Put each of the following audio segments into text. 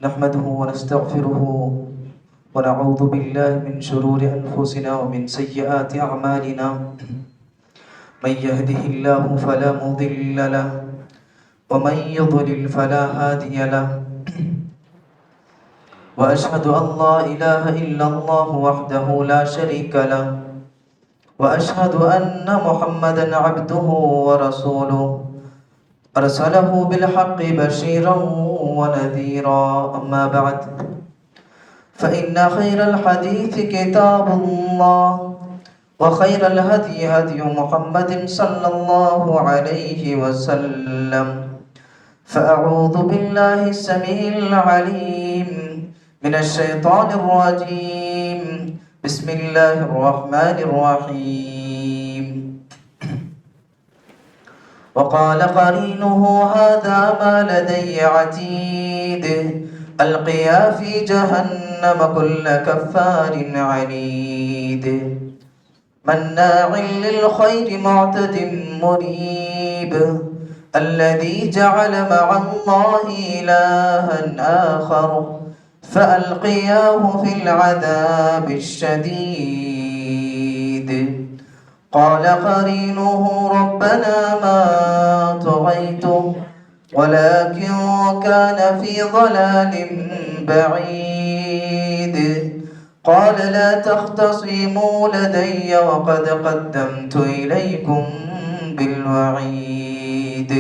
نحمده ونستغفره ونعوذ بالله من شرور أنفسنا ومن سيئات أعمالنا. من يهده الله فلا مضل له ومن يضلل فلا هادي له. وأشهد أن لا إله إلا الله وحده لا شريك له وأشهد أن محمدا عبده ورسوله أرسله بالحق بشيرا ونذيرا. أما بعد فإن خير الحديث كتاب الله وخير الهدي هدي محمد صلى الله عليه وسلم. فأعوذ بالله السميع العليم من الشيطان الرجيم. بسم الله الرحمن الرحيم. وقال قرينه هذا ما لدي عتيد ألقيا في جهنم كل كفار عنيد مناع للخير معتد مريب الذي جعل مع الله إلها آخر فألقياه في العذاب الشديد. قال قرينه ربنا ما طغيته ولكن كان في ضلال بعيد. قال لا تختصموا لدي وقد قدمت إليكم بالوعيد.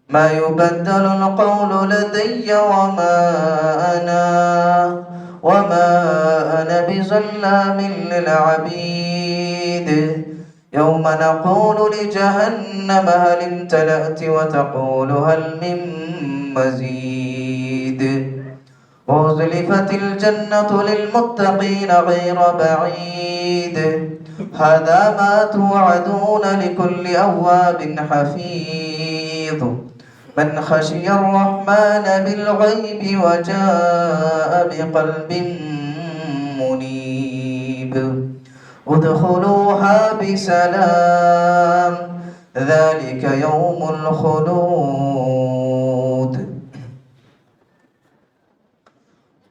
ما يبدل القول لدي وما أنا بظلام للعبيد. يوم نقول لجهنم هل امتلأت وتقول هل من مزيد. وأزلفت الجنة للمتقين غير بعيد. هذا ما توعدون لكل أواب حفيظ من خشي الرحمن بالغيب وجاء بقلب منيب. ادخلوها بسلام ذلك يوم الخلود.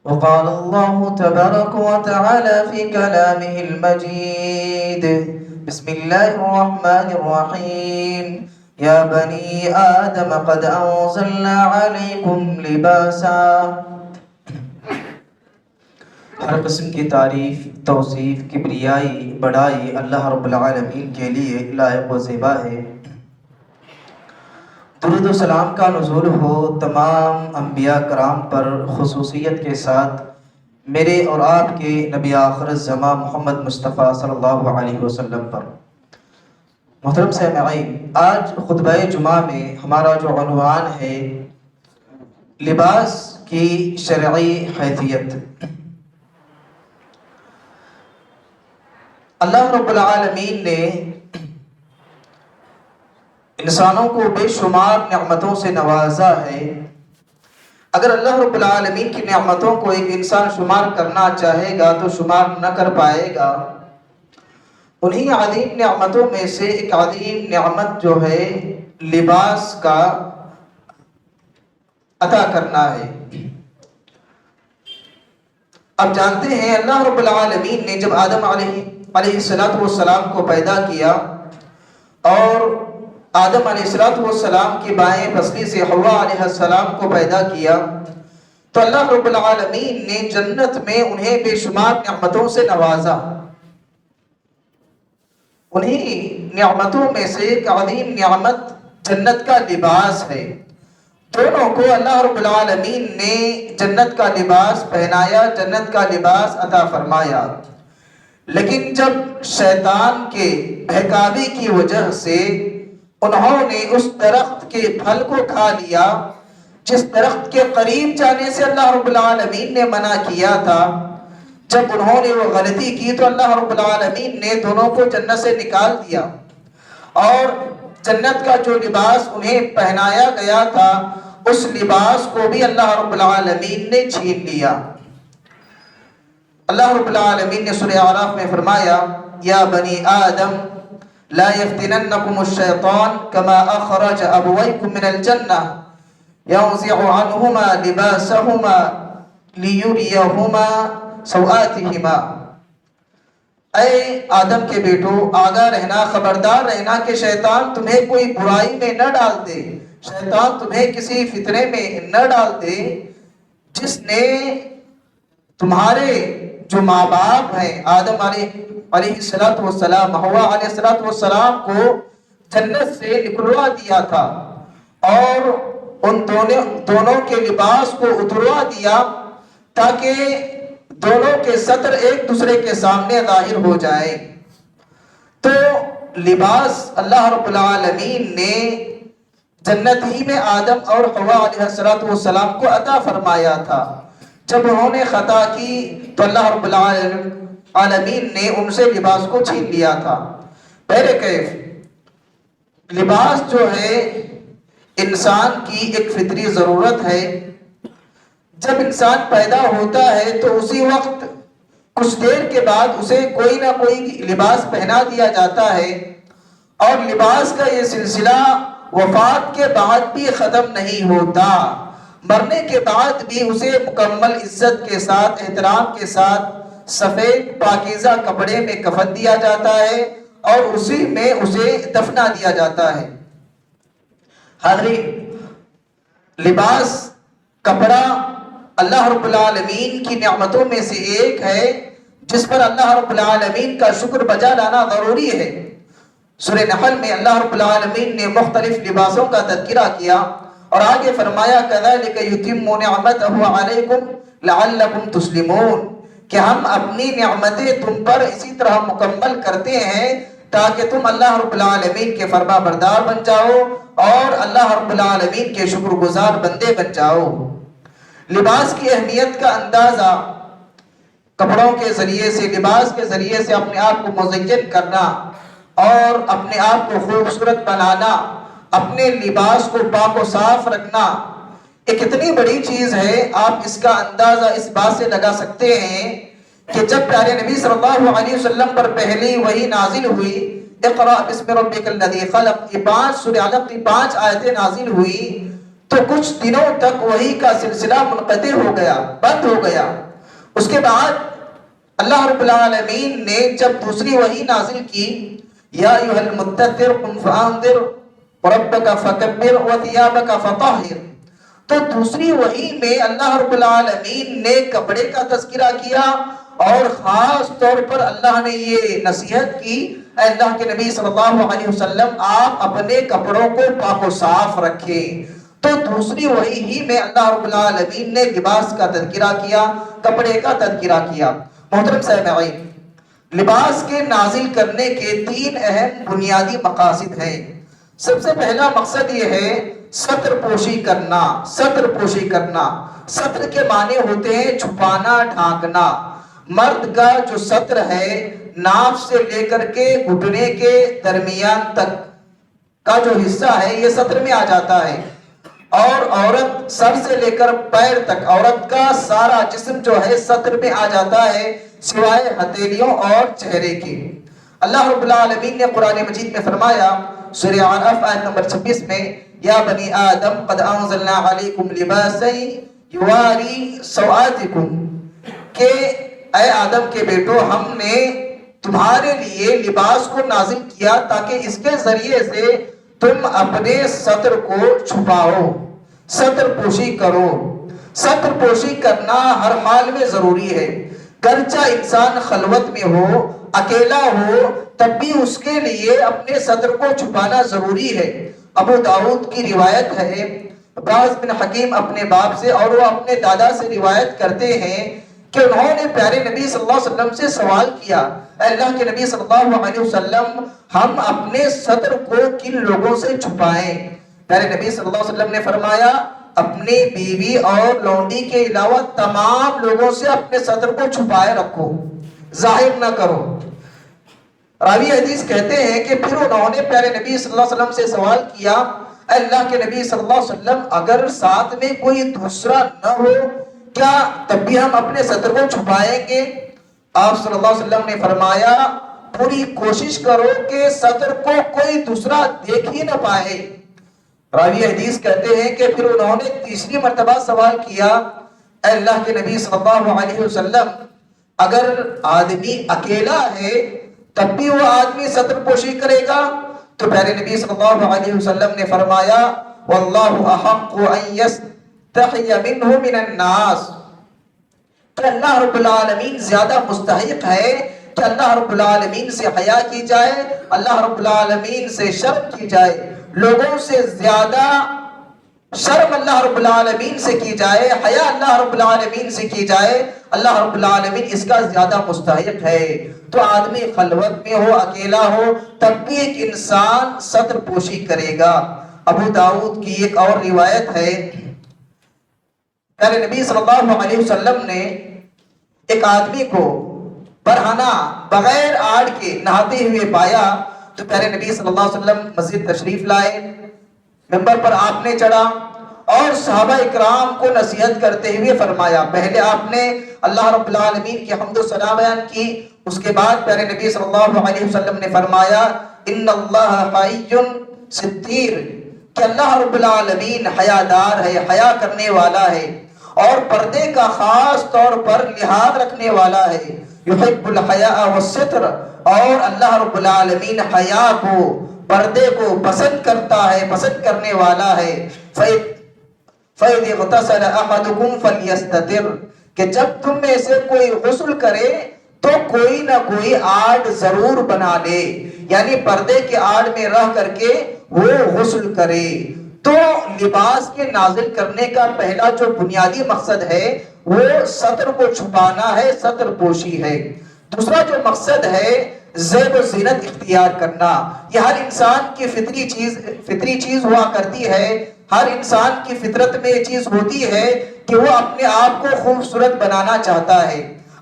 وقال الله تبارك وتعالى في كلامه المجيد. بسم الله الرحمن الرحيم. يا بني آدم قد أنزلنا عليكم لباسا. ہر قسم کی تعریف، توصیف، کبریائی، بڑائی اللہ رب العالمین کے لیے لائق و زیبا ہے۔ درود و سلام کا نزول ہو تمام انبیاء کرام پر، خصوصیت کے ساتھ میرے اور آپ کے نبی آخر الزمان محمد مصطفیٰ صلی اللہ علیہ وسلم پر۔ محترم سامعین، آج خطبہ جمعہ میں ہمارا جو عنوان ہے لباس کی شرعی حیثیت۔ اللہ رب العالمین نے انسانوں کو بے شمار نعمتوں سے نوازا ہے۔ اگر اللہ رب العالمین کی نعمتوں کو ایک انسان شمار کرنا چاہے گا تو شمار نہ کر پائے گا۔ انہی عظیم نعمتوں میں سے ایک عظیم نعمت جو ہے لباس کا عطا کرنا ہے۔ اب جانتے ہیں اللہ رب العالمین نے جب آدم علیہ السلام کو پیدا کیا اور آدم علیہ السلام کی بائیں پسلی سے حوا علیہ السلام کو پیدا کیا تو اللہ رب العالمین نے جنت میں انہیں بے شمار نعمتوں سے نوازا۔ انہی نعمتوں میں سے ایک عظیم نعمت جنت کا لباس ہے۔ دونوں کو اللہ رب العالمین نے جنت کا لباس پہنایا، جنت کا لباس عطا فرمایا۔ لیکن جب شیطان کے بہکاوی کی وجہ سے انہوں نے اس درخت کے پھل کو کھا لیا جس درخت کے قریب جانے سے اللہ رب العالمین نے منع کیا تھا، جب انہوں نے وہ غلطی کی تو اللہ رب العالمین نے دونوں کو جنت سے نکال دیا اور جنت کا جو لباس انہیں پہنایا گیا تھا اس لباس کو بھی اللہ رب العالمین نے چھین لیا۔ اللہ رب العالمین نے سورہ اعراف میں فرمایا یا بنی آدم لا يفتننكم الشيطان كما أخرج أبويكم من الجنة ينزع عنهما لباسهما ليريهما سوآتهما۔ اے آدم کے بیٹو، آگاہ رہنا، خبردار رہنا کہ شیطان تمہیں کوئی برائی میں نہ ڈال دے، شیطان تمہیں کسی فتنے میں نہ ڈال دے جس نے تمہارے جو ماں باپ ہیں آدم علیہ السلام، حوا علیہ السلام کو جنت سے نکلوا دیا تھا اور ان دونوں کے لباس کو اتروا دیا تاکہ دونوں کے سطر ایک دوسرے کے سامنے ظاہر ہو جائے۔ تو لباس اللہ رب العالمین نے جنت ہی میں آدم اور حوا علیہ السلام کو عطا فرمایا تھا۔ جب انہوں نے خطا کی تو اللہ رب العالمین نے ان سے لباس کو چھین لیا تھا۔ پہلے کیف لباس جو ہے انسان کی ایک فطری ضرورت ہے۔ جب انسان پیدا ہوتا ہے تو اسی وقت کچھ دیر کے بعد اسے کوئی نہ کوئی لباس پہنا دیا جاتا ہے، اور لباس کا یہ سلسلہ وفات کے بعد بھی ختم نہیں ہوتا۔ مرنے کے بعد بھی اسے مکمل عزت کے ساتھ، احترام کے ساتھ سفید پاکیزہ کپڑے میں کفن دیا جاتا ہے اور اسی میں اسے دفنا دیا جاتا ہے۔ حاضرین، لباس، کپڑا اللہ رب العالمین کی نعمتوں میں سے ایک ہے جس پر اللہ رب العالمین کا شکر بجا لانا ضروری ہے۔ سورہ نحل میں اللہ رب العالمین نے مختلف لباسوں کا تذکرہ کیا اور آگے فرمایا كَذَلِكَ يُتِمُّ نِعْمَتَهُ عَلَيْكُمْ لَعَلَّكُمْ تُسْلِمُونَ، کہ ہم اپنی نعمتیں تم پر اسی طرح مکمل کرتے ہیں تاکہ تم اللہ رب العالمین کے فرما بردار بن جاؤ اور اللہ رب العالمین کے شکر گزار بندے بن جاؤ۔ لباس کی اہمیت کا اندازہ کپڑوں کے ذریعے سے، لباس کے ذریعے سے اپنے آپ کو مزین کرنا اور اپنے آپ کو خوبصورت بنانا، اپنے لباس کو پاک و صاف رکھنا ایک اتنی بڑی چیز ہے۔ آپ اس کا اندازہ اس بات سے لگا سکتے ہیں کہ جب پیارے نبی صلی اللہ علیہ وسلم پر پہلی وحی نازل ہوئی، اقرأ بسم ربک الذی خلق، یہ 5 سورہ علق کی 5 آیتیں نازل ہوئی تو کچھ دنوں تک وحی کا سلسلہ منقطع ہو گیا، بند ہو گیا۔ اس کے بعد اللہ رب العالمین نے جب دوسری وحی نازل کی، یا ایھا المدثر قم فانذر وربک فکبر وثیابک فطہر، تو دوسری وحی میں اللہ رب العالمین نے کپڑے کا تذکرہ کیا اور خاص طور پر اللہ نے یہ نصیحت کی، اے اللہ کے نبی صلی اللہ علیہ وسلم آپ اپنے کپڑوں کو پاک و صاف رکھیں۔ تو دوسری وحی ہی میں اللہ رب العالمین نے لباس کا تذکرہ کیا، کپڑے کا تذکرہ کیا۔ محترم سامعین، لباس کے نازل کرنے کے 3 اہم بنیادی مقاصد ہیں۔ سب سے پہلا مقصد یہ ہے ستر پوشی کرنا۔ ستر پوشی کرنا، ستر کے معنی ہوتے ہیں چھپانا، ڈھانکنا۔ مرد کا جو ستر ہے ناف سے لے کر کے گھٹنے کے درمیان تک کا جو حصہ ہے یہ ستر میں آ جاتا ہے، اور عورت سر سے لے کر پیر تک، عورت کا سارا جسم جو ہے ستر میں آ جاتا ہے سوائے ہتھیلیوں اور چہرے کے۔ اللہ رب العالمین نے قرآن مجید میں فرمایا سورہ اعراف آیت نمبر 26 میں، یا بنی آدم قد انزلنا علیکم لباسا یواری سوآتکم، کہ اے آدم کے بیٹو ہم نے تمہارے لیے لباس کو نازل کیا تاکہ اس کے ذریعے سے تم اپنے ستر کو چھپاؤ، ستر پوشی کرو۔ ستر پوشی کرنا ہر حال میں ضروری ہے، گرچہ انسان خلوت میں ہو، اکیلا ہو، تب بھی اس کے لیے اپنے ستر کو چھپانا ضروری ہے۔ ابو داؤد کی روایت ہے، باز بن حکیم اپنے باپ سے اور وہ اپنے دادا سے روایت کرتے ہیں کہ انہوں نے پیارے نبی صلی اللہ علیہ وسلم سے سوال کیا، اے اللہ کے نبی صلی اللہ علیہ وسلم ہم اپنے ستر کو کن لوگوں سے چھپائیں؟ پیارے نبی صلی اللہ علیہ وسلم نے فرمایا اپنی بیوی اور لونڈی کے علاوہ تمام لوگوں سے اپنے ستر کو چھپائے رکھو، ظاہر نہ کرو۔ راوی حدیث کہتے ہیں کہ پھر انہوں نے پیارے نبی صلی اللہ علیہ وسلم سے سوال کیا، اے اللہ کے نبی صلی اللہ علیہ وسلم اگر ساتھ میں کوئی دوسرا نہ ہو کیا تب بھی ہم اپنے ستر کو چھپائیں گے؟ آپ صلی اللہ علیہ وسلم نے فرمایا پوری کوشش کرو کہ سطر کو کوئی دوسرا دیکھ ہی نہ پائے۔ راوی حدیث کہتے ہیں کہ پھر انہوں نے تیسری مرتبہ سوال کیا، اے اللہ کے نبی صلی اللہ علیہ وسلم، اگر آدمی اکیلا ہے تب بھی وہ آدمی سطر پوشی کرے گا؟ تو پیارے نبی صلی اللہ علیہ وسلم نے فرمایا، واللہ احق ان یستحی منہ من الناس، کہ اللہ رب العالمین زیادہ مستحق ہے کہ اللہ رب العالمین سے حیا کی جائے، اللہ رب العالمین سے شرم کی جائے۔ لوگوں سے زیادہ شرم اللہ رب العالمین سے کی جائے، حیا اللہ رب العالمین سے کی جائے، اللہ رب العالمین اس کا زیادہ مستحق ہے۔ تو آدمی خلوت میں ہو، اکیلا ہو، تب بھی ایک انسان ستر پوشی کرے گا۔ ابو داؤد کی ایک اور روایت ہے، پیارے نبی صلی اللہ علیہ وسلم نے ایک آدمی کو برہنہ بغیر آڑ کے نہاتے ہوئے پایا، تو پیارے نبی صلی اللہ علیہ وسلم مسجد تشریف لائے، منبر پر آپ نے چڑھا اور صحابہ اکرام کو نصیحت کرتے ہوئے فرمایا۔ پہلے آپ نے اللہ رب العالمین کی حمد و ثنا بیان کی، اس کے بعد پیارے نبی صلی اللہ علیہ وسلم نے فرمایا، ان اللہ حی ستیر، کہ اللہ رب العالمین حیادار ہے، حیا کرنے والا ہے، اور پردے کا خاص طور پر لحاظ رکھنے والا ہے۔ یحب الحیاء والستر، اور اللہ رب العالمین حیا کو، پردے کو پسند کرتا ہے، پسند کرنے والا ہے۔ فَإِذِ اغْتَسَلَ أَحَدُكُمْ فَلْيَسْتَتِرْ، کہ جب تم میں سے کوئی غسل کرے تو کوئی نہ کوئی آڑ ضرور بنا لے، یعنی پردے کے آڑ میں رہ کر کے وہ غسل کرے۔ تو لباس کے نازل کرنے کا پہلا جو بنیادی مقصد ہے وہ ستر کو چھپانا ہے، ستر پوشی ہے۔ دوسرا جو مقصد ہے زیب و زینت اختیار کرنا، یہ ہر انسان کی فطری چیز ہوا کرتی ہے، ہر انسان کی فطرت میں یہ چیز ہوتی ہے کہ وہ اپنے آپ کو خوبصورت بنانا چاہتا ہے،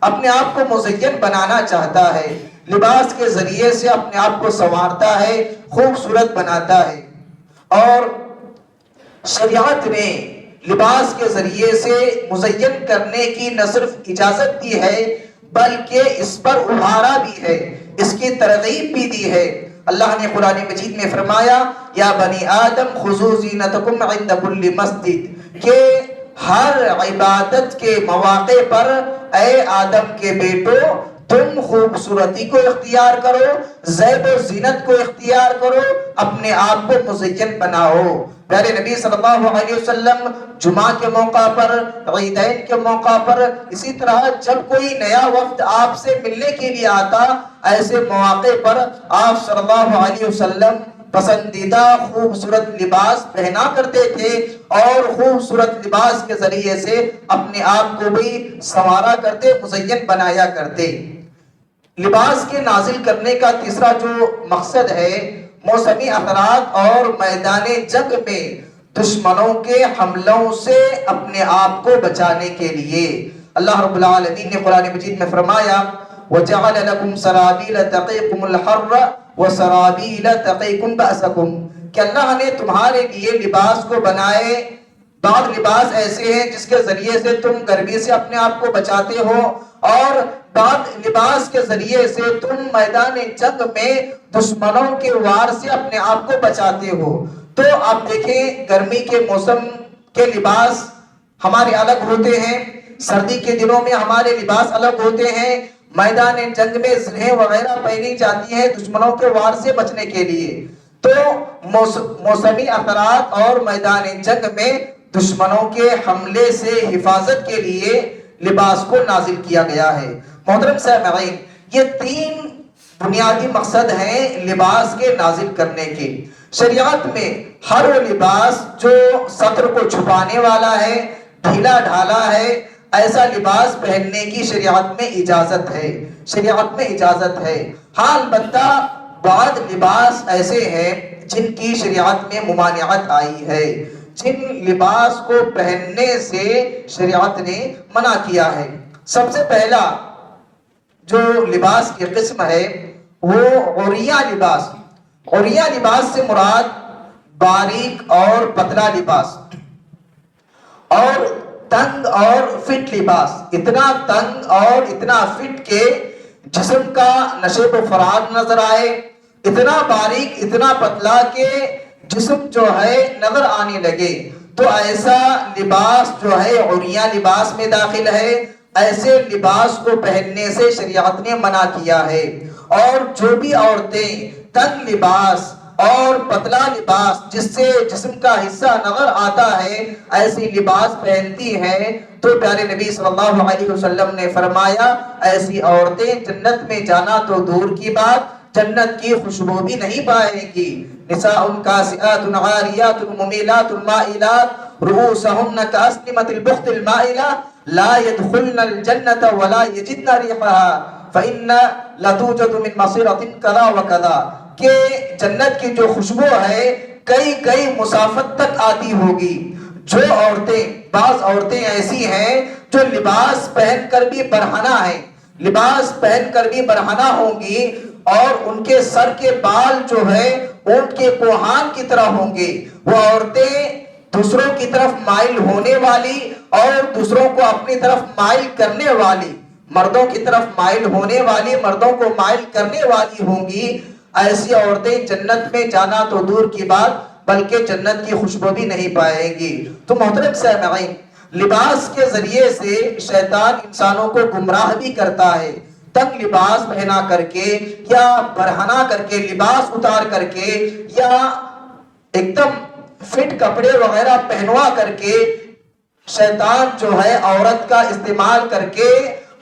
اپنے آپ کو مزین بنانا چاہتا ہے، لباس کے ذریعے سے اپنے آپ کو سنوارتا ہے، خوبصورت بناتا ہے۔ اور شریعت نے لباس کے ذریعے سے مزین کرنے کی نہ صرف اجازت دی ہے بلکہ اس پر ابھارا بھی ہے، اس کی ترغیب بھی دی ہے۔ اللہ نے قرآن مجید میں فرمایا، یا بنی آدم خذوا زینتکم عند کل مسجد، کہ ہر عبادت کے مواقع پر اے آدم کے بیٹو تم خوبصورتی کو اختیار کرو، زیب و زینت کو اختیار کرو، اپنے آپ کو مزین بناؤ۔ پیارے نبی صلی اللہ علیہ وسلم جمعہ کے موقع پر، عیدین کے موقع پر، اسی طرح جب کوئی نیا وفد آپ سے ملنے کے لیے آتا، ایسے مواقع پر آپ صلی اللہ علیہ وسلم پسندیدہ خوبصورت لباس پہنا کرتے تھے، اور خوبصورت لباس کے ذریعے سے اپنے آپ کو بھی سنوارا کرتے، مزین بنایا کرتے۔ لباس کے نازل کرنے کا تیسرا جو مقصد ہے موسمی اثرات اور میدان جنگ میں دشمنوں کے حملوں سے اپنے آپ کو بچانے کے لیے۔ اللہ رب العالمین نے قرآن مجید میں فرمایا، وَجَعَلَ لَكُمْ سَرَابِيلَ تَقِيكُمُ الْحَرَّ وَسَرَابِيلَ تَقِيكُمْ بَأْسَكُمْ، کہ اللہ نے تمہارے لیے لباس کو بنائے، بعض لباس ایسے ہیں جس کے ذریعے سے تم گرمی سے اپنے آپ کو بچاتے ہو، اور بعض لباس کے ذریعے سے تم میدان جنگ میں دشمنوں کے وار سے اپنے آپ کو بچاتے ہو۔ تو آپ دیکھیں گرمی کے موسم کے لباس ہمارے الگ ہوتے ہیں، سردی کے دنوں میں ہمارے لباس الگ ہوتے ہیں، میدان جنگ میں زرہیں وغیرہ پہنی جاتی ہیں دشمنوں کے وار سے بچنے کے لیے۔ تو موسمی اثرات اور میدان جنگ میں دشمنوں کے حملے سے حفاظت کے لیے لباس کو نازل کیا گیا ہے۔ محترم سامعین، یہ تین بنیادی مقصد ہیں لباس کے نازل کرنے کے۔ شریعت میں ہر وہ لباس جو ستر کو چھپانے والا ہے، ڈھیلا ڈھالا ہے، ایسا لباس پہننے کی شریعت میں اجازت ہے، شریعت میں اجازت ہے۔ ہاں البتہ بعض لباس ایسے ہیں جن کی شریعت میں ممانعت آئی ہے، جن لباس کو پہننے سے شریعت نے منع کیا ہے۔ سب سے پہلا جو لباس کی قسم ہے وہ عریاں لباس۔ عریاں لباس سے مراد باریک اور پتلا لباس، اور تنگ اور فٹ لباس، اتنا تنگ اور اتنا فٹ کہ جسم کا نشیب و فراغ نظر آئے، اتنا باریک اتنا پتلا کہ جسم جو ہے نظر آنے لگے، تو ایسا لباس جو ہے عریاں لباس میں داخل ہے۔ ایسے لباس کو پہننے سے شریعت نے منع کیا ہے۔ اور جو بھی عورتیں تنگ لباس اور پتلا لباس جس سے جسم کا حصہ نظر آتا ہے ایسی لباس پہنتی ہیں، تو پیارے نبی صلی اللہ علیہ وسلم نے فرمایا ایسی عورتیں جنت میں جانا تو دور کی بات، جنت کی خوشبو بھی نہیں پائیں گی۔ نساء کاسیات عاریات ممیلات مائلات رؤوسہن کاسنمۃ البخت المائلہ لا يدخلن الجنة ولا يجدن ريحها فإن لتوجد من مصيرة كذا وكذا، کہ جنت کی جو خوشبو ہے کئی مسافت تک آتی ہوگی۔ جو عورتیں، بعض عورتیں ایسی ہیں جو لباس پہن کر بھی برہنہ ہیں، لباس پہن کر بھی برہنہ ہوں گی، اور ان کے سر کے بال جو ہے اونٹ کے کوہان کی طرح ہوں گے۔ وہ عورتیں دوسروں کی طرف مائل ہونے والی اور دوسروں کو اپنی طرف مائل کرنے والی، مردوں کی طرف مائل ہونے والی، مردوں کو مائل کرنے والی ہوں گی۔ ایسی عورتیں جنت میں جانا تو دور کی بات بلکہ جنت کی خوشبو بھی نہیں پائیں گی۔ تو محترم سامعین، لباس کے ذریعے سے شیطان انسانوں کو گمراہ بھی کرتا ہے۔ تنگ لباس پہنا کر کے یا برہنہ کر کے، لباس اتار کر کے، یا ایک دم فٹ کپڑے وغیرہ پہنوا کر کے شیطان جو ہے عورت کا استعمال کر کے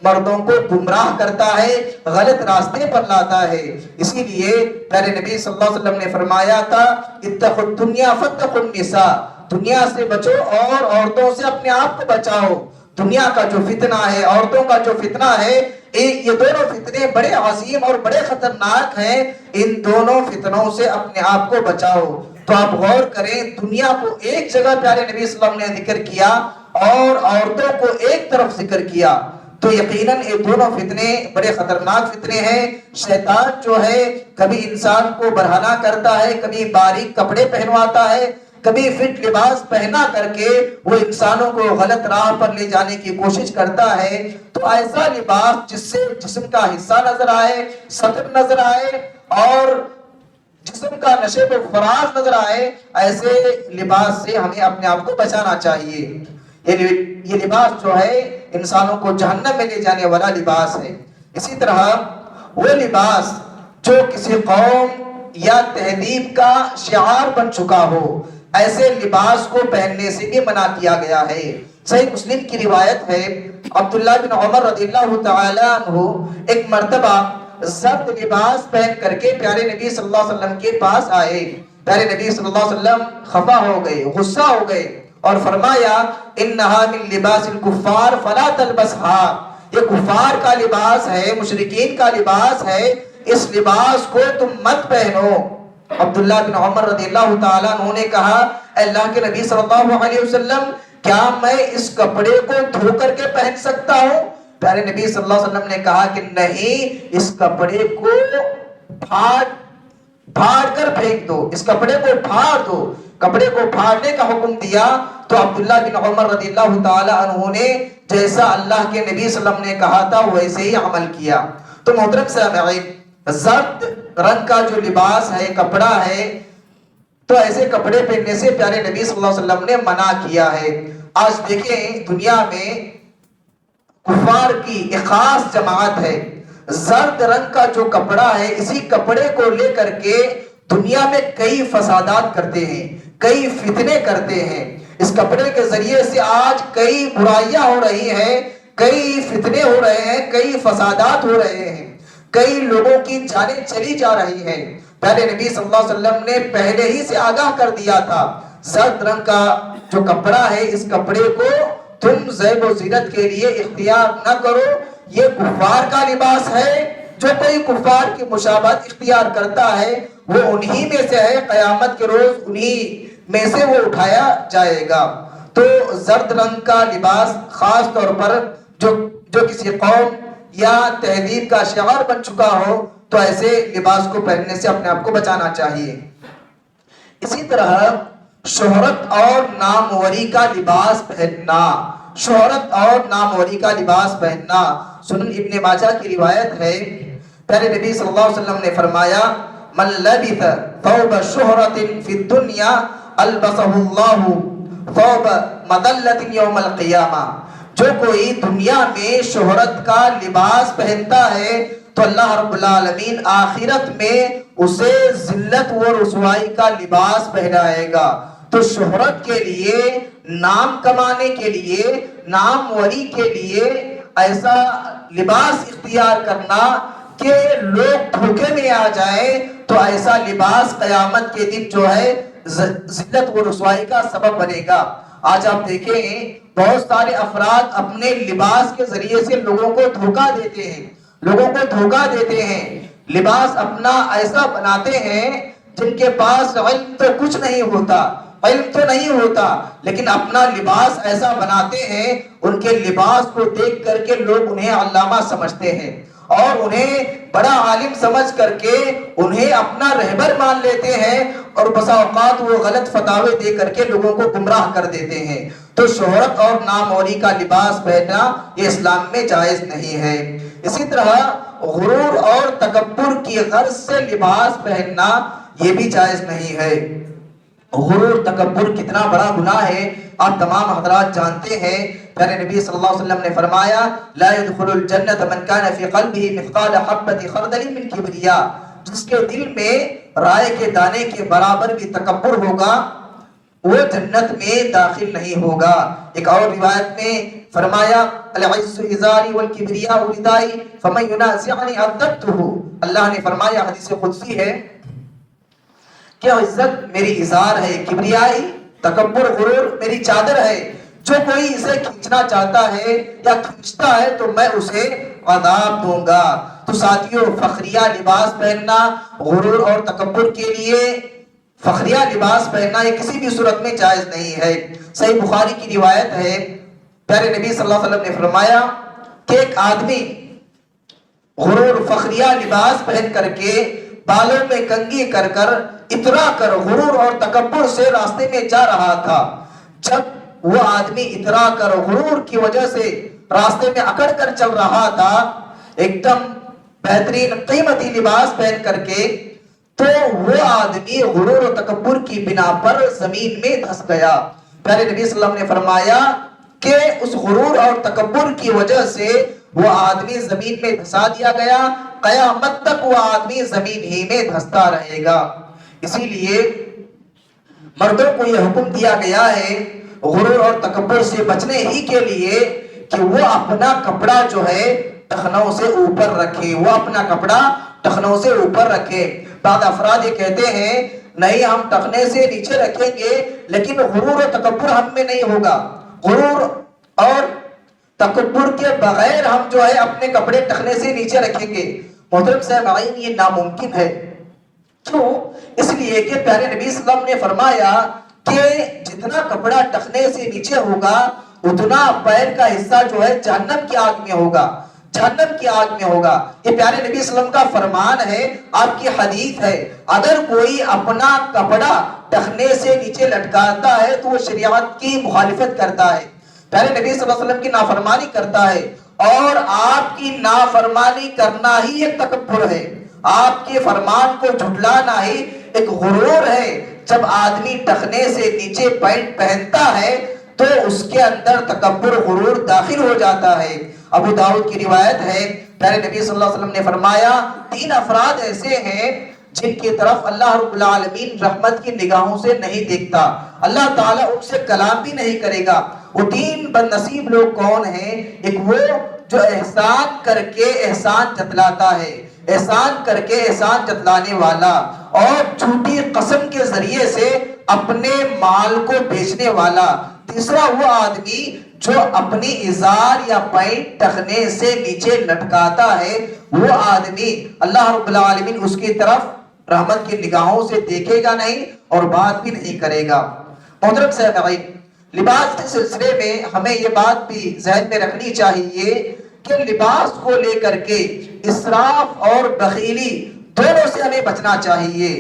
مردوں کو گمراہ کرتا ہے، غلط راستے پر لاتا ہے۔ اسی لیے پیارے نبی صلی اللہ علیہ وسلم نے فرمایا تھا اتقوا الدنیا فاتقوا النساء، دنیا سے بچو اور عورتوں سے اپنے آپ کو بچاؤ۔ دنیا کا جو فتنہ ہے، عورتوں کا جو فتنہ ہے، یہ دونوں فتنے بڑے عظیم اور بڑے خطرناک ہیں، ان دونوں فتنوں سے اپنے آپ کو بچاؤ۔ تو آپ غور کریں، دنیا کو ایک جگہ پیارے نبی صلی اللہ علیہ وسلم نے ذکر کیا اور عورتوں کو ایک طرف ذکر کیا، تو یقیناً یہ دونوں فتنے بڑے خطرناک فتنے ہیں۔ شیطان جو ہے کبھی انسان کو برہنہ کرتا ہے، کبھی باریک کپڑے پہنواتا ہے، کبھی فٹ لباس پہنا کر کے وہ انسانوں کو غلط راہ پر لے جانے کی کوشش کرتا ہے۔ تو ایسا لباس جس سے جسم کا حصہ نظر آئے، سطر نظر آئے اور جسم کا نشیب و فراز نظر آئے، ایسے لباس سے ہمیں اپنے آپ کو بچانا چاہیے۔ یہ لباس جو ہے انسانوں کو جہنم میں لے جانے والا لباس ہے۔ اسی طرح وہ لباس جو کسی قوم یا تہذیب کا شعار بن چکا ہو، ایسے لباس کو پہننے سے بھی منع کیا گیا ہے۔ صحیح مسلم کی روایت ہے، عبداللہ بن عمر رضی اللہ تعالیٰ عنہ ایک مرتبہ زرد لباس پہن کر کے پیارے نبی صلی اللہ علیہ وسلم کے پاس آئے۔ پیارے نبی صلی اللہ علیہ وسلم خفا ہو گئے، غصہ ہو گئے اور فرمایا انہا من لباس الکفار فلا تلبسها، یہ کفار کا لباس ہے، مشرکین کا لباس ہے، اس لباس کو تم مت پہنو۔ عبداللہ بن عمر رضی اللہ تعالیٰ عنہ نے کہا اے اللہ کے نبی صلی اللہ علیہ وسلم، کیا میں اس کپڑے کو دھو کر کے پہن سکتا ہوں؟ پیارے نبی صلی اللہ علیہ وسلم نے کہا کہ نہیں، اس کپڑے کو پھاڑ کر پھینک دو، اس کپڑے کو پھاڑ دو۔ کپڑے کو پھاڑنے کا حکم دیا تو عبداللہ بن عمر رضی اللہ تعالی عنہ نے جیسا اللہ کے نبی صلی اللہ علیہ وسلم نے کہا تھا ویسے ہی عمل کیا۔ تو محترم سامعین، زرد رنگ کا جو لباس ہے، کپڑا ہے، تو ایسے کپڑے پہننے سے پیارے نبی صلی اللہ علیہ وسلم نے منع کیا ہے۔ آج دیکھیں دنیا میں کفار کی ایک خاص جماعت ہے، زرد رنگ کا جو کپڑا ہے، اسی کپڑے کو لے کر کے دنیا میں کئی فسادات کرتے ہیں، کئی فتنے کرتے ہیں۔ اس کپڑے کے ذریعے سے آج کئی برائیاں ہو رہی ہیں، کئی فتنے ہو رہے ہیں، کئی فسادات ہو رہے ہیں، کئی لوگوں کی جانیں چلی جا رہی ہیں۔ پیارے نبی صلی اللہ علیہ وسلم نے پہلے ہی سے آگاہ کر دیا تھا، زرد رنگ کا جو کپڑا ہے، اس کپڑے کو تم زیب و زینت کے لیے اختیار نہ کرو، یہ کفار کا لباس ہے۔ جو کوئی کفار کی مشابہت اختیار کرتا ہے وہ انہی میں سے ہے، قیامت کے روز انہی میں سے وہ اٹھایا جائے گا۔ تو زرد رنگ کا لباس خاص طور پر جو کسی قوم یا تہذیب کا شعار بن چکا ہو تو ایسے لباس کو پہننے سے اپنے آپ کو بچانا چاہیے۔ اسی طرح شہرت اور ناموری کا لباس پہننا، شہرت اور ناموری کا لباس پہننا، سنن ابن ماجہ کی روایت ہے، پیارے نبی صلی اللہ علیہ وسلم نے فرمایا من لبث ثوب شہرت فی الدنیا البسہ اللہ ثوب مذلت یوم القیامہ، جو کوئی دنیا میں شہرت کا لباس پہنتا ہے تو اللہ رب العالمین آخرت میں اسے ذلت و رسوائی کا لباس پہنائے گا۔ تو شہرت کے لیے، نام کمانے کے لیے، ناموری کے لیے ایسا لباس اختیار کرنا کہ لوگ دھوکے میں آ جائے، تو ایسا لباس قیامت کے دن جو ہے ذلت و رسوائی کا سبب بنے گا۔ آج آپ دیکھیں بہت سارے افراد اپنے لباس کے ذریعے سے لوگوں کو دھوکہ دیتے ہیں، لوگوں کو دھوکہ دیتے ہیں، لباس اپنا ایسا بناتے ہیں جن کے پاس علم تو کچھ نہیں ہوتا، علم تو نہیں ہوتا، لیکن اپنا لباس ایسا بناتے ہیں، ان کے لباس کو دیکھ کر کے لوگ انہیں علامہ سمجھتے ہیں اور انہیں بڑا عالم سمجھ کر کے انہیں اپنا رہبر مان لیتے ہیں، اور بسا اوقات وہ غلط فتاوے دے کر کے لوگوں کو گمراہ کر دیتے ہیں۔ تو شہرت اور ناموری کا لباس پہننا یہ اسلام میں جائز نہیں ہے۔ اسی طرح غرور اور تکبر کی غرض سے لباس پہننا یہ بھی جائز نہیں ہے۔ غرور تکبر کتنا بڑا گناہ ہے آپ تمام حضرات جانتے ہیں۔ پیارے نبی صلی اللہ علیہ وسلم نے فرمایا لا يدخل الجنة من كان في قلبه مثقال حبة خردل من کبریا، جس کے دل میں رائے کے دانے کے برابر بھی تکبر ہوگا وہ جنت میں داخل نہیں ہوگا۔ ایک اور روایت میں فرمایا العز ازاری والکبریاء ردائی فمن ینازعنی عذبته، اللہ نے فرمایا حدیث قدسی ہے کہ عزت میری ازار ہے، کبریائی تکبر غرور میری چادر ہے، جو کوئی اسے کھینچنا چاہتا ہے یا کھینچتا ہے تو میں اسے عذاب دوں گا۔ تو ساتھیوں فخریہ لباس پہننا غرور اور تکبر کے لیے، فخریہ لباس پہننا یہ کسی بھی صورت میں جائز نہیں ہے۔ صحیح بخاری کی روایت ہے، پیارے نبی صلی اللہ علیہ وسلم نے فرمایا کہ ایک آدمی غرور فخریہ لباس پہن کر کے بالوں میں کنگھی کر کر اترا کر غرور اور تکبر سے راستے میں جا رہا تھا۔ جب وہ آدمی اترا کر غرور کی وجہ سے راستے میں اکڑ کر چل رہا تھا، ایک دم بہترین قیمتی لباس پہن کر کے، تو وہ آدمی غرور و تکبر کی بنا پر زمین میں دھس گیا۔ پیارے نبی صلی اللہ علیہ وسلم نے فرمایا کہ اس غرور اور تکبر کی وجہ سے وہ آدمی زمین میں دھسا دیا گیا، قیامت تک وہ آدمی زمین ہی میں دھستا رہے گا۔ اسی لیے مردوں کو یہ حکم دیا گیا ہے غرور اور تکبر سے بچنے ہی کے لیے کہ وہ اپنا کپڑا جو ہے ٹخنوں سے اوپر رکھے، وہ اپنا کپڑا ٹخنوں سے اوپر رکھے۔ بعض افراد یہ کہتے ہیں نہیں ہم ٹخنے سے نیچے رکھیں گے لیکن غرور و تکبر ہم میں نہیں ہوگا، غرور اور تکبر کے بغیر ہم جو ہے اپنے کپڑے ٹخنے سے نیچے رکھیں گے۔ محترم سامعین یہ ناممکن ہے۔ کیوں؟ اس لیے کہ پیارے نبی صلی اللہ علیہ وسلم نے فرمایا کہ جتنا کپڑا ٹخنے سے نیچے ہوگا اتنا پیر کا حصہ جو ہے جہنم کی آگ میں ہوگا، جہنم کی آگ میں ہوگا۔ یہ پیارے نبی صلی اللہ علیہ وسلم کا فرمان ہے، آپ کی حدیث ہے۔ اگر کوئی اپنا کپڑا ٹخنے سے نیچے لٹکاتا ہے تو وہ شریعت کی مخالفت کرتا ہے، پیارے نبی صلی اللہ علیہ وسلم کی نافرمانی کرتا ہے، اور آپ کی نافرمانی کرنا ہی ایک تکبر ہے، آپ کے فرمان کو جھٹلانا ہی ایک غرور ہے۔ جب آدمی ٹخنے سے نیچے پینٹ پہنتا ہے تو اس کے اندر تکبر غرور داخل ہو جاتا ہے۔ ابو داؤد کی روایت ہے، پیارے نبی صلی اللہ علیہ وسلم نے فرمایا 3 افراد ایسے ہیں جن کی طرف اللہ رب العالمین رحمت کی نگاہوں سے نہیں دیکھتا، اللہ تعالیٰ ان سے کلام بھی نہیں کرے گا۔ وہ 3 بد نصیب لوگ کون ہیں؟ ایک وہ جو احسان کر کے احسان جتلاتا ہے، احسان کر کے احسان جتلانے والا، اور جھوٹی قسم کے ذریعے سے اپنے مال کو بیچنے والا۔ تیسرا وہ آدمی جو اپنی ازار یا پینٹ ٹخنے سے نیچے لٹکاتا ہے، وہ آدمی اللہ رب العالمین اس کی طرف رحمت کی نگاہوں سے دیکھے گا نہیں اور بات بھی نہیں کرے گا۔ محترم سامعین، لباس کے سلسلے میں ہمیں یہ بات بھی ذہن میں رکھنی چاہیے کہ لباس کو لے کر کے اسراف اور بخیلی دونوں سے ہمیں بچنا چاہیے۔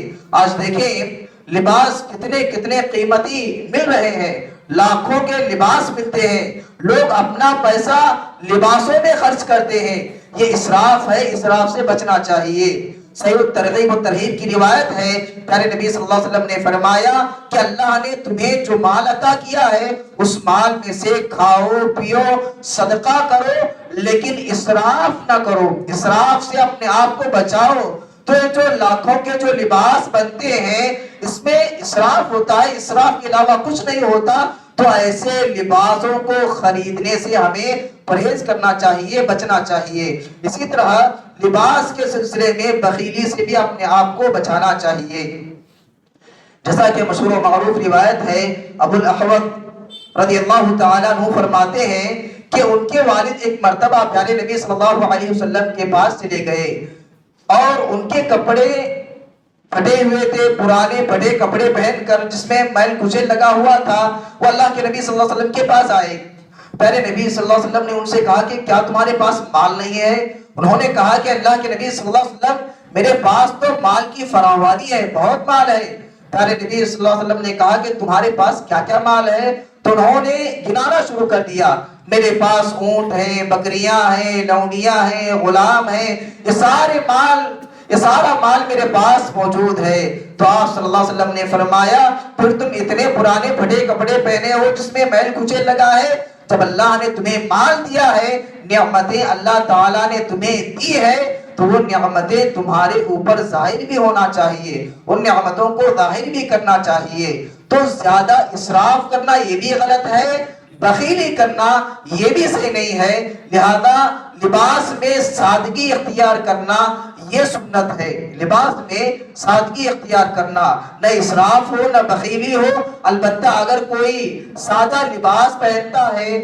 آج دیکھیں لباس کتنے قیمتی مل رہے ہیں، لاکھوں کے لباس ملتے ہیں، لوگ اپنا پیسہ لباسوں میں خرچ کرتے ہیں، یہ اسراف ہے، اسراف سے بچنا چاہیے۔ صحیح الترغیب و ترہیب کی روایت ہے، پیارے نبی صلی اللہ علیہ وسلم نے فرمایا کہ اللہ نے تمہیں جو مال عطا کیا ہے اس مال میں سے کھاؤ پیو صدقہ کرو، لیکن اسراف نہ کرو، اسراف سے اپنے آپ کو بچاؤ۔ تو یہ جو لاکھوں کے جو لباس بنتے ہیں اس میں اسراف ہوتا ہے، اسراف کے علاوہ کچھ نہیں ہوتا، تو ایسے لباسوں کو خریدنے سے ہمیں پرہیز کرنا چاہیے، بچنا چاہیے۔ اسی طرح لباس کے سلسلے میں بخیلی سے بھی اپنے آپ کو بچانا چاہیے، جیسا کہ مشہور و معروف روایت ہے، ابو الاحوص رضی اللہ تعالیٰ عنہ فرماتے ہیں کہ ان کے والد ایک مرتبہ پیارے نبی صلی اللہ علیہ وسلم کے پاس چلے گئے اور ان کے کپڑے پھٹے ہوئے تھے، پرانے پھٹے کپڑے پہن کر جس میں میل کچیل لگا ہوا تھا، وہ اللہ کے نبی صلی اللہ علیہ وسلم کے پاس آئے۔ پیارے نبی صلی اللہ علیہ وسلم نے ان سے کہا کہ کیا تمہارے پاس مال نہیں ہے؟ انہوں نے کہا کہ اللہ کے نبی صلی اللہ علیہ وسلم میرے پاس تو مال کی فراوانی ہے، بہت مال ہے۔ پیارے نبی صلی اللہ علیہ وسلم نے کہا کہ تمہارے پاس کیا کیا مال ہے؟ تو انہوں نے گنانا شروع کر دیا، میرے پاس اونٹ ہیں، بکریاں ہیں، لونڈیاں ہیں، غلام ہیں، یہ سارا مال میرے پاس موجود ہے۔ تو آپ صلی اللہ علیہ وسلم نے فرمایا پھر تم اتنے پرانے پھٹے کپڑے پہنے ہو جس میں میل کچیل لگا ہے؟ جب اللہ نے تمہیں مال دیا ہے، نعمتیں اللہ تعالیٰ نے تمہیں دی ہے، تو وہ نعمتیں تمہارے اوپر ظاہر بھی ہونا چاہیے، ان نعمتوں کو ظاہر بھی کرنا چاہیے۔ تو زیادہ اسراف کرنا یہ بھی غلط ہے، بخیلی کرنا یہ بھی صحیح نہیں ہے، لہذا لباس میں سادگی اختیار کرنا یہ سنت ہے، لباس میں سادگی اختیار کرنا، نہ اسراف ہو نہ بخیلی ہو۔ البتہ اگر کوئی سادہ لباس پہنتا ہے،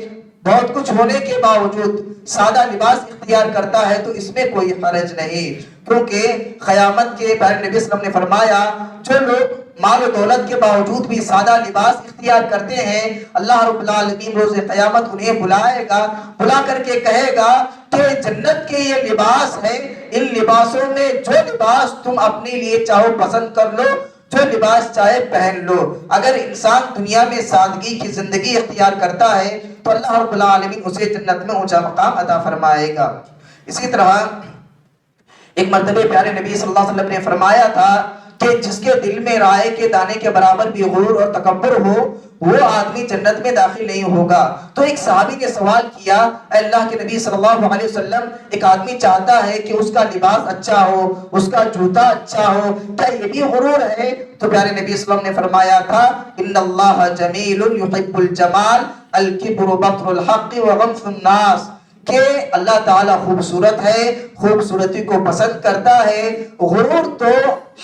بہت کچھ ہونے کے باوجود سادہ لباس اختیار کرتا ہے، تو اس میں کوئی حرج نہیں، کیونکہ قیامت کے پیارے نبی صلی اللہ علیہ وسلم نے فرمایا جو لوگ مال و دولت کے باوجود بھی سادہ لباس اختیار کرتے ہیں، اللہ رب العالمین روز قیامت انہیں بلائے گا، بلا کر کے کہے گا کہ جنت کے یہ لباس ہے، ان لباسوں میں جو لباس تم اپنے لیے چاہو پسند کر لو، جو لباس چاہے پہن لو۔ اگر انسان دنیا میں سادگی کی زندگی اختیار کرتا ہے تو اللہ رب العالمین اسے جنت میں اونچا مقام عطا فرمائے گا۔ اسی طرح ایک مرتبہ پیارے نبی صلی اللہ علیہ وسلم نے فرمایا تھا کہ جس کے دل میں رائے کے دانے کے برابر بھی غرور اور تکبر ہو، وہ آدمی جنت میں داخل نہیں ہوگا۔ تو ایک صحابی نے سوال کیا، اے اللہ کے نبی صلی اللہ علیہ وسلم، ایک آدمی چاہتا ہے کہ اس کا لباس اچھا ہو، اس کا جوتا اچھا ہو، کیا یہ بھی غرور ہے؟ تو پیارے نبی صلی اللہ علیہ وسلم نے فرمایا تھا، ان اللہ جمیل یحب الجمال الکبر بطر الحق وغمط الناس، کہ اللہ تعالیٰ خوبصورت ہے، خوبصورتی کو پسند کرتا ہے۔ غرور تو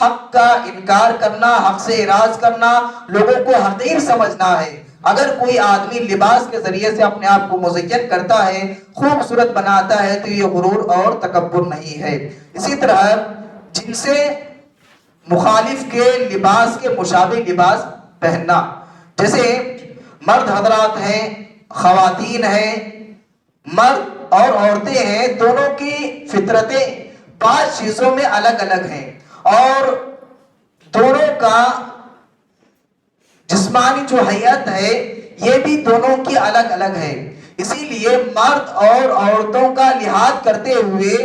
حق کا انکار کرنا، حق سے اعراض کرنا، لوگوں کو حقیر سمجھنا ہے۔ اگر کوئی آدمی لباس کے ذریعے سے اپنے آپ کو مزین کرتا ہے، خوبصورت بناتا ہے، تو یہ غرور اور تکبر نہیں ہے۔ اسی طرح جن سے مخالف کے لباس کے مشابہ لباس پہننا، جیسے مرد حضرات ہیں، خواتین ہیں، مرد اور عورتیں ہیں، دونوں کی فطرتیں 5 چیزوں میں الگ الگ ہیں، اور دونوں کا جسمانی جو حیت ہے یہ بھی دونوں کی الگ الگ ہے۔ اسی لیے مرد اور عورتوں کا لحاظ کرتے ہوئے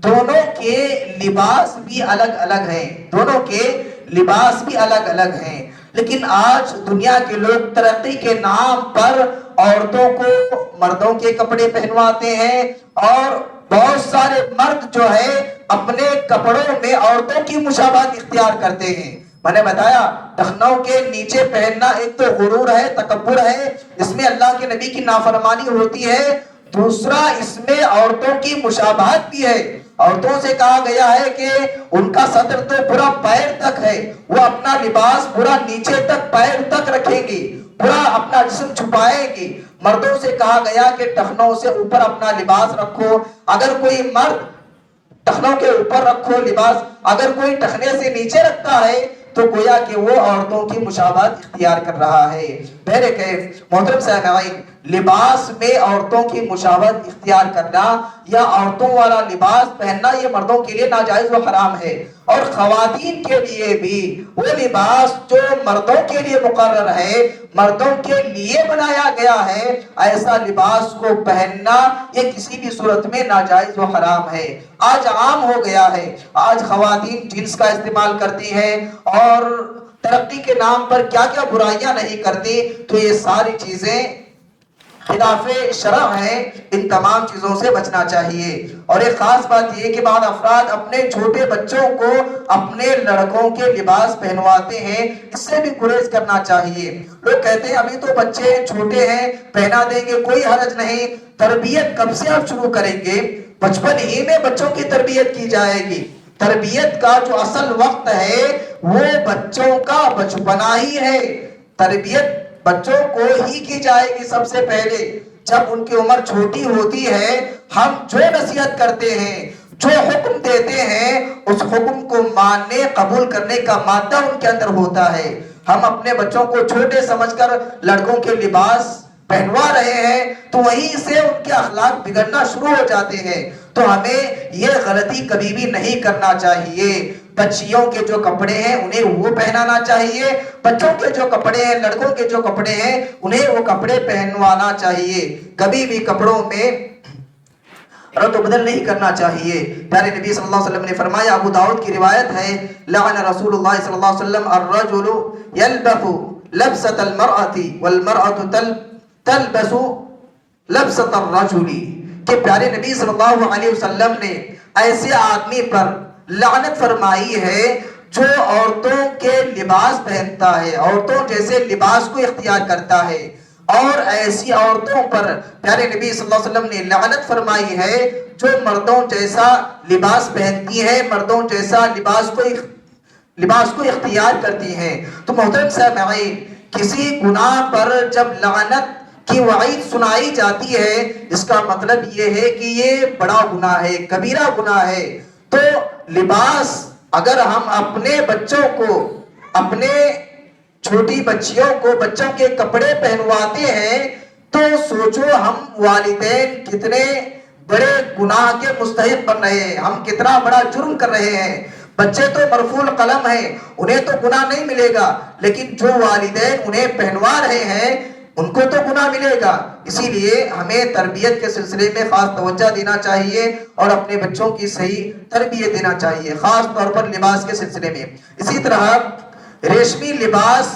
دونوں کے لباس بھی الگ الگ ہیں، دونوں کے لباس بھی الگ الگ ہیں۔ لیکن آج دنیا کے لوگ ترقی کے نام پر عورتوں کو مردوں کے کپڑے پہنواتے ہیں، اور بہت سارے مرد جو ہے اپنے کپڑوں میں عورتوں کی مشابہت اختیار کرتے ہیں۔ میں نے بتایا ٹخنوں کے نیچے پہننا ایک تو غرور ہے، تکبر ہے، اس میں اللہ کے نبی کی نافرمانی ہوتی ہے، دوسرا اس میں عورتوں کی مشابہت بھی ہے۔ عورتوں سے کہا گیا ہے کہ ان کا صدر تو پورا پیر تک ہے، وہ اپنا لباس پورا نیچے تک پیر تک رکھیں گی، پورا اپنا جسم چھپائیں گی۔ مردوں سے کہا گیا کہ ٹخنوں سے اوپر اپنا لباس رکھو، اگر کوئی مرد ٹخنوں کے اوپر رکھو لباس، اگر کوئی ٹخنے سے نیچے رکھتا ہے تو گویا کہ وہ عورتوں کی مشابہت اختیار کر رہا ہے۔ بہرکیف محترم سامعین، لباس میں عورتوں کی مشابہت اختیار کرنا یا عورتوں والا لباس پہننا یہ مردوں کے لیے ناجائز و حرام ہے۔ اور خواتین کے لیے بھی وہ لباس جو مردوں کے لیے مقرر ہے، مردوں کے لیے بنایا گیا ہے، ایسا لباس کو پہننا یہ کسی بھی صورت میں ناجائز و حرام ہے۔ آج عام ہو گیا ہے، آج خواتین جنس کا استعمال کرتی ہیں اور ترقی کے نام پر کیا کیا برائیاں نہیں کرتی، تو یہ ساری چیزیں خلاف شرع ہے، ان تمام چیزوں سے بچنا چاہیے۔ اور ایک خاص بات یہ کہ بعض افراد اپنے چھوٹے بچوں کو اپنے لڑکوں کے لباس پہنواتے ہیں، اس سے بھی گریز کرنا چاہیے۔ لوگ کہتے ہیں ابھی تو بچے چھوٹے ہیں، پہنا دیں گے کوئی حرج نہیں۔ تربیت کب سے آپ شروع کریں گے؟ بچپن ہی میں بچوں کی تربیت کی جائے گی۔ تربیت کا جو اصل وقت ہے وہ بچوں کا بچپنا ہی ہے۔ تربیت بچوں کو ہی کی جائے گی سب سے پہلے جب ان کی عمر چھوٹی ہوتی ہے۔ ہم جو نصیحت کرتے ہیں، جو حکم دیتے ہیں، اس حکم کو ماننے قبول کرنے کا مادہ ان کے اندر ہوتا ہے۔ ہم اپنے بچوں کو چھوٹے سمجھ کر لڑکوں کے لباس پہنوا رہے ہیں تو وہیں سے ان کے اخلاق بگڑنا شروع ہو جاتے ہیں۔ تو ہمیں یہ غلطی کبھی بھی نہیں کرنا چاہیے۔ بچیوں کے جو کپڑے ہیں انہیں وہ پہنانا چاہیے، بچوں کے جو کپڑے ہیں، لڑکوں کے جو کپڑے ہیں انہیں وہ کپڑے پہنوانا چاہیے۔ کبھی بھی کپڑوں میں رد و بدل نہیں کرنا چاہیے۔ پیارے نبی صلی اللہ علیہ وسلم نے فرمایا، ابو داؤد کی روایت ہے، لعن رسول اللہ صلی اللہ علیہ وسلم الرجل يلبس لبسة المرأة والمرأة تلبس لبسة الرجل، کہ پیارے نبی صلی اللہ علیہ وسلم نے ایسے آدمی پر لعنت فرمائی ہے جو عورتوں کے لباس پہنتا ہے، عورتوں جیسے لباس کو اختیار کرتا ہے، اور ایسی عورتوں پر پیارے نبی صلی اللہ علیہ وسلم نے لعنت فرمائی ہے جو مردوں جیسا لباس پہنتی ہے، مردوں جیسا لباس کو اختیار کرتی ہیں۔ تو محترم سامعین، کسی گناہ پر جب لعنت کی وعید سنائی جاتی ہے اس کا مطلب یہ ہے کہ یہ بڑا گناہ ہے، کبیرہ گناہ ہے۔ تو لباس اگر ہم اپنے بچوں کو، اپنے چھوٹی بچیوں کو بچوں کے کپڑے پہنواتے ہیں تو سوچو ہم والدین کتنے بڑے گناہ کے مستحق بن رہے ہیں، ہم کتنا بڑا جرم کر رہے ہیں۔ بچے تو مرفوع القلم ہیں، انہیں تو گناہ نہیں ملے گا، لیکن جو والدین انہیں پہنوا رہے ہیں ان کو تو گناہ ملے گا۔ اسی لیے ہمیں تربیت کے سلسلے میں خاص توجہ دینا چاہیے اور اپنے بچوں کی صحیح تربیت دینا چاہیے، خاص طور پر لباس کے سلسلے میں۔ اسی طرح ریشمی لباس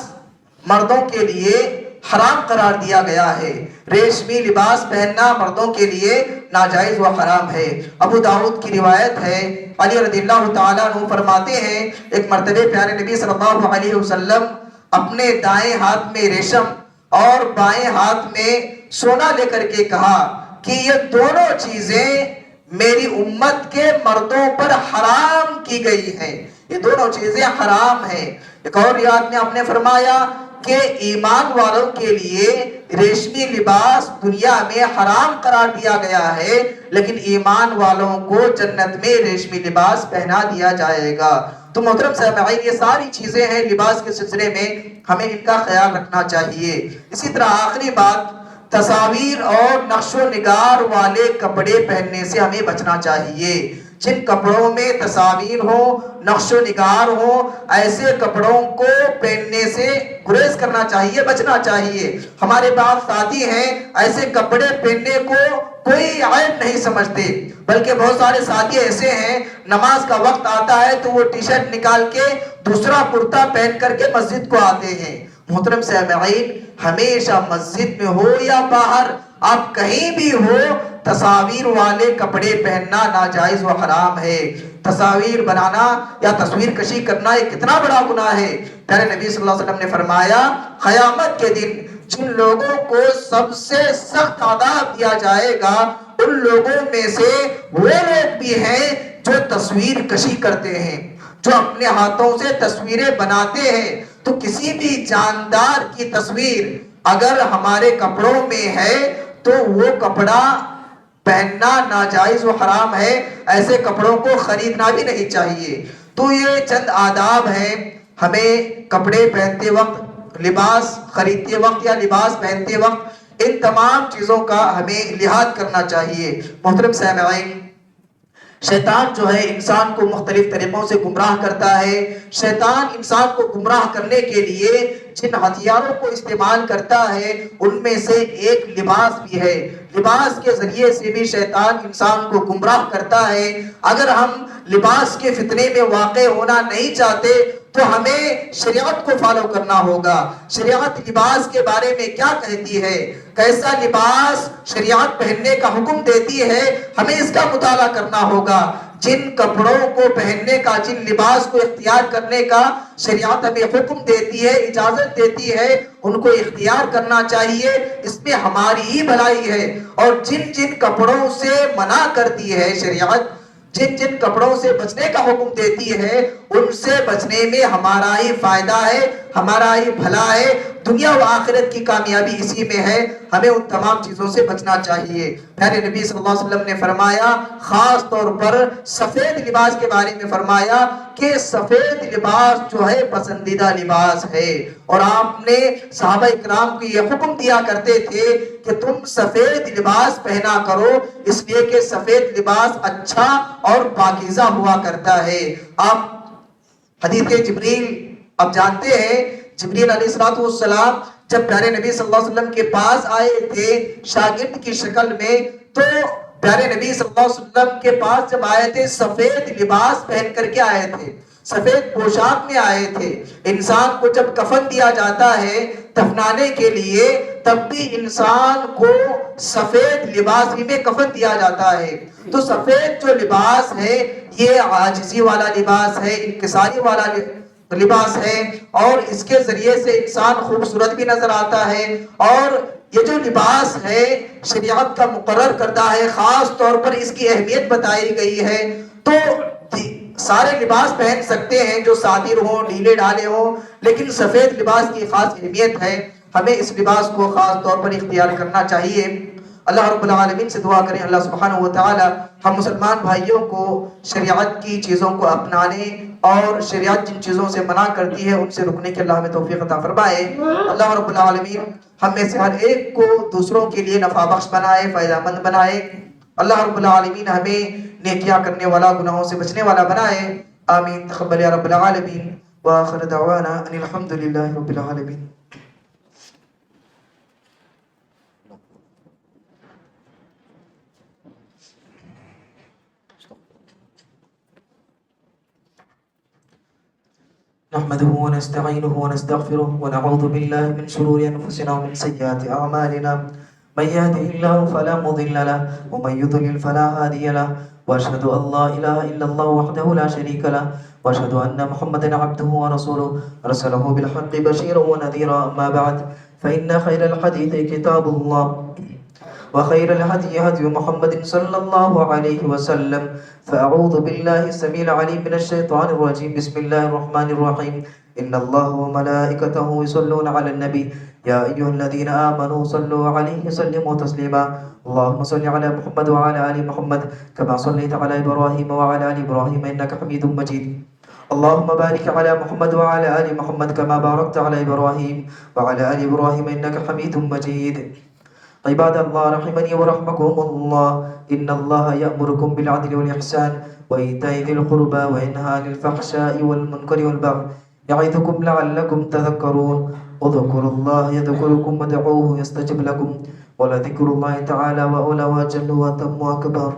مردوں کے لیے حرام قرار دیا گیا ہے، ریشمی لباس پہننا مردوں کے لیے ناجائز و حرام ہے۔ ابو داؤد کی روایت ہے، علی رضی اللہ تعالیٰ عنہ فرماتے ہیں، ایک مرتبہ پیارے نبی صلی اللہ علیہ وسلم اپنے دائیں ہاتھ میں ریشم اور بائیں ہاتھ میں سونا لے کر کے کہا کہ یہ دونوں چیزیں میری امت کے مردوں پر حرام کی گئی ہیں، یہ دونوں چیزیں حرام ہیں۔ ایک اور روایت میں آپ نے فرمایا کہ ایمان والوں کے لیے ریشمی لباس دنیا میں حرام قرار دیا گیا ہے، لیکن ایمان والوں کو جنت میں ریشمی لباس پہنا دیا جائے گا۔ تو محترم سامعین، یہ ساری چیزیں ہیں لباس کے سلسلے میں ہمیں ان کا خیال رکھنا چاہیے۔ اسی طرح آخری بات، تصاویر اور نقش و نگار والے کپڑے پہننے سے ہمیں بچنا چاہیے۔ جن کپڑوں میں تصاویر ہو، نقش و نگار ہو، ایسے کپڑوں کو پہننے سے گریز کرنا چاہیے، بچنا چاہیے۔ ہمارے بعض ساتھی ہیں ایسے کپڑے پہننے کو کوئی عیب نہیں سمجھتے، بلکہ بہت سارے ساتھی ایسے ہیں نماز کا وقت آتا ہے تو وہ ٹی شرٹ نکال کے دوسرا کرتا پہن کر کے مسجد کو آتے ہیں۔ محترم سامعین، ہمیشہ مسجد میں ہو یا باہر، آپ کہیں بھی ہو، تصاویر والے کپڑے پہننا ناجائز و حرام ہے۔ تصاویر بنانا یا تصویر کشی کرنا یہ کتنا بڑا گناہ ہے۔ پیارے نبی صلی اللہ علیہ وسلم نے فرمایا، قیامت کے دن جن لوگوں کو سب سے سخت عذاب دیا جائے گا ان لوگوں میں سے وہ لوگ بھی ہیں جو تصویر کشی کرتے ہیں، جو اپنے ہاتھوں سے تصویریں بناتے ہیں۔ تو کسی بھی جاندار کی تصویر اگر ہمارے کپڑوں میں ہے تو وہ کپڑا پہننا ناجائز و حرام ہے، ایسے کپڑوں کو خریدنا بھی نہیں چاہیے۔ تو یہ چند آداب ہیں، ہمیں کپڑے پہنتے وقت، لباس خریدتے وقت یا لباس پہنتے وقت ان تمام چیزوں کا ہمیں لحاظ کرنا چاہیے۔ محترم سامعین، شیطان جو ہے انسان کو مختلف طریقوں سے گمراہ کرتا ہے. شیطان انسان کو گمراہ کرنے کے لیے جن ہتھیاروں کو استعمال کرتا ہے ان میں سے ایک لباس بھی ہے. لباس کے ذریعے سے بھی شیطان انسان کو گمراہ کرتا ہے. اگر ہم لباس کے فتنے میں واقع ہونا نہیں چاہتے تو ہمیں شریعت کو فالو کرنا ہوگا. شریعت لباس کے بارے میں کیا کہتی ہے, کیسا لباس شریعت پہننے کا حکم دیتی ہے, ہمیں اس کا مطالعہ کرنا ہوگا. جن کپڑوں کو پہننے کا, جن لباس کو اختیار کرنے کا شریعت ہمیں حکم دیتی ہے, اجازت دیتی ہے, ان کو اختیار کرنا چاہیے. اس میں ہماری ہی بھلائی ہے. اور جن جن کپڑوں سے منع کرتی ہے شریعت, جن جن کپڑوں سے بچنے کا حکم دیتی ہے, ان سے بچنے میں ہمارا ہی فائدہ ہے, ہمارا ہی بھلا ہے. دنیا و آخرت کی کامیابی اسی میں ہے. ہمیں ان تمام چیزوں سے بچنا چاہیے. پیارے نبی صلی اللہ علیہ وسلم نے فرمایا, خاص طور پر سفید لباس کے بارے میں فرمایا کہ سفید لباس جو ہے پسندیدہ لباس ہے. اور آپ نے صحابہ اکرام کو یہ حکم دیا کرتے تھے کہ تم سفید لباس پہنا کرو, اس لیے کہ سفید لباس اچھا اور پاکیزہ ہوا کرتا ہے. آپ حدیث جبریل اب جانتے ہیں, جبریل علیہ السلام جب پیارے نبی صلی اللہ علیہ وسلم کے پاس آئے تھے شاگرد کی شکل میں, تو پیارے نبی صلی اللہ علیہ وسلم کے پاس جب آئے تھے سفید لباس پہن کر کے آئے تھے, سفید پوشاک میں آئے تھے. انسان کو جب کفن دیا جاتا ہے دفنانے کے لیے, تب بھی انسان کو سفید لباس ہی میں کفن دیا جاتا ہے. تو سفید جو لباس ہے یہ عاجزی والا لباس ہے, انکساری والا لباس ہے, اور اس کے ذریعے سے انسان خوبصورت بھی نظر آتا ہے. اور یہ جو لباس ہے شریعت کا مقرر کرتا ہے, خاص طور پر اس کی اہمیت بتائی گئی ہے. تو سارے لباس پہن سکتے ہیں جو سادر ہوں, ڈھیلے ڈھالے ہوں, لیکن سفید لباس کی خاص اہمیت ہے. ہمیں اس لباس کو خاص طور پر اختیار کرنا چاہیے. اللہ رب العالمین سے دعا کریں اللہ سبحانہ و تعالی ہم مسلمان بھائیوں کو شریعت کی چیزوں کو اپنانے اور شریعت جن چیزوں سے منع کرتی ہے ان سے رکنے کی اللہ ہمیں توفیق عطا فرمائے. اللہ رب العالمین ہم میں سے ہر ایک کو دوسروں کے لیے نفع بخش بنائے, فائدہ مند بنائے. اللہ رب العالمین ہمیں نیکیاں کرنے والا, گناہوں سے بچنے والا بنائے. آمین. تقبل یا رب العالمین. وآخر دعوانا ان الحمدللہ رب العالمین. نحمده ونستعينه ونستغفره ونعوذ بالله من شرور أنفسنا ومن سيئات أعمالنا. من يهده الله فلا مضل له ومن يضلل فلا هادي له. وأشهد أن لا إله إلا الله وحده لا شريك له وأشهد أن محمدا عبده ورسوله أرسله بالحق بشيرا ونذيرا. أما بعد فإن خير الحديث كتاب الله وخير الهدي هدي محمد صلى الله عليه وسلم. فأعوذ بالله السميع العليم من الشيطان الرجيم. بسم الله الرحمن الرحيم. إن الله وملائكته يصلون على النبي يا أيها الذين آمنوا صلوا عليه وسلموا تسليما. اللهم صل على محمد وعلى آل محمد كما صليت على إبراهيم وعلى آل إبراهيم إنك حميد مجيد. اللهم بارك على محمد وعلى آل محمد كما باركت على إبراهيم وعلى آل إبراهيم إنك حميد مجيد. عباد الله رحمني ورحمكم الله. إن الله يأمركم بالعدل والإحسان وإيتاء ذي القربى وينهى عن الفحشاء والمنكر والبغي يعظكم لعلكم تذكرون. اذكروا الله يذكركم وادعوه يستجب لكم ولذكر الله تعالى وأولى وأجل وأتم وأكبر.